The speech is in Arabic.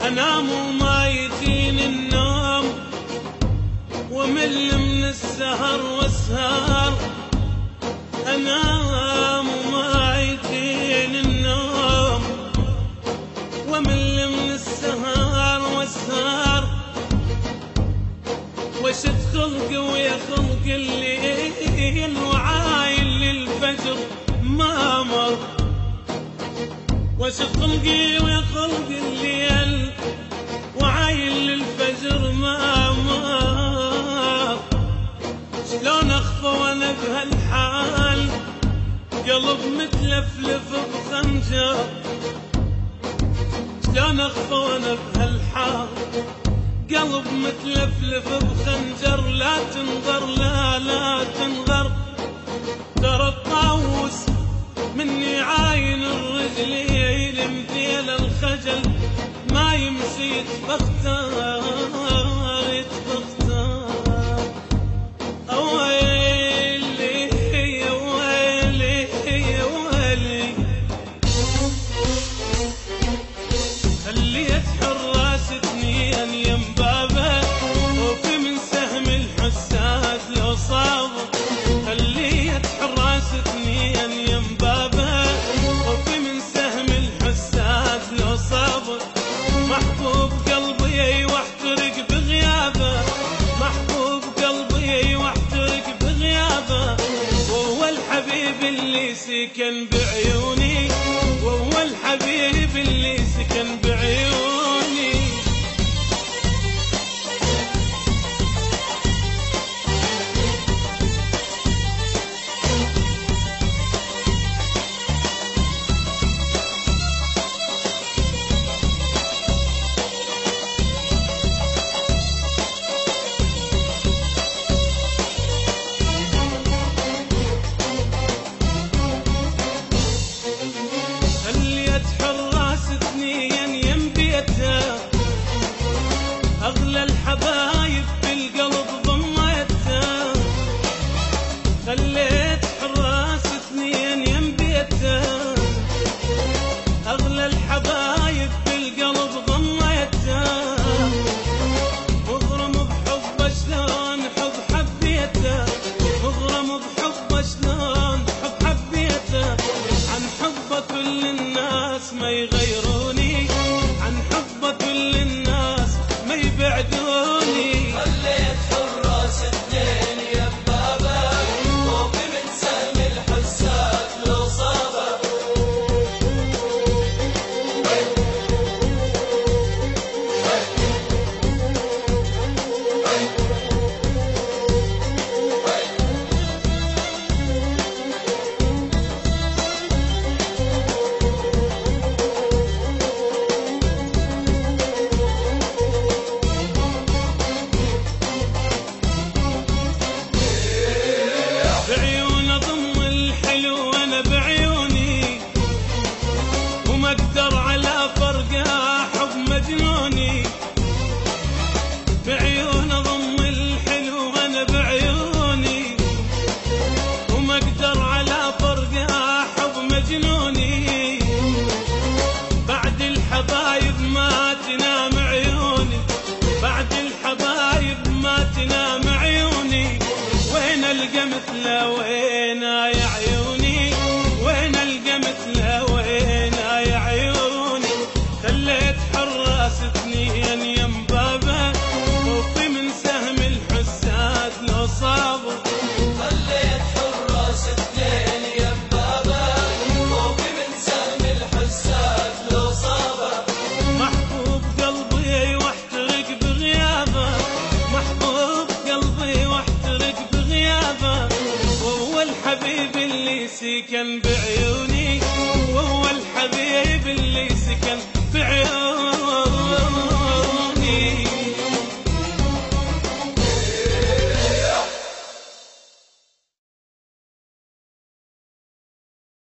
انام وما يجيني النوم ومل من السهر واسهر. انام وما يجيني النوم ومل من السهر واسهر. وشد خلقي ويا خلق الليل وعايل للفجر ما مر. وشد خلقي ويا خلق الليل وعايل للفجر ما مر. شلون اخفى وانا بهالحال قلب متلفلف بخنجر. شلون اخفى وانا بهالحال قلب متلفلف بخنجر. لا تنظر لا تنظر ترى الطاووس مني عاين الرجلين مديل الخجل ما يمشي يتبختر يتبختر. ويلي يا ويلي يا ويلي خليت حراس اثنين يم بابه وفي من سهم الحساس لو صاب. خليت حراس اثنين يم بابه وفي من سهم الحساس لو صاب. محبوب قلبي واحترق بغيابه. محبوب قلبي واحترق بغيابه. وهو الحبيب اللي سكن بعيوني. وهو الحبيب اللي سكن بعيوني. خليت حراس اثنين يم بيتها اغلى الحبايب بالقلب ضميتها. خليت حراس اثنين يم بيتها اغلى الحبايب بالقلب ضميتها. مغرم بحبه شلون حب حبيته. مغرم بحبه شلون حب حبيته. عن حبه كل الناس ما يغيروني. عن حبه كل الناس ما يبعدوني. خليت حراس اثنين يا بابا وفي من سهم الحساس لو صابه. بعيون اضم الحلو وانا بعيوني وما اقدر على فرقه حب مجنوني. بعيون اضم الحلو وانا بعيوني وما اقدر على فرقه حب مجنوني. بعد الحبايب ما تنام عيوني. بعد الحبايب ما تنام عيوني. وين القى مثله وين يا عيوني. وين القى مثله وين يا عيوني. خليت حراس اثنين يم بابه وفي من سهم الحساس لو صابوا. خليت حراس اثنين يا بابا وفي من سهم الحساس لو صابه. محبوب قلبي واحترق بغيابه. محبوب قلبي واحترق بغيابه. وهو الحبيب اللي اللي كان بعيوني، وهو الحبيب اللي سكن في عيوني.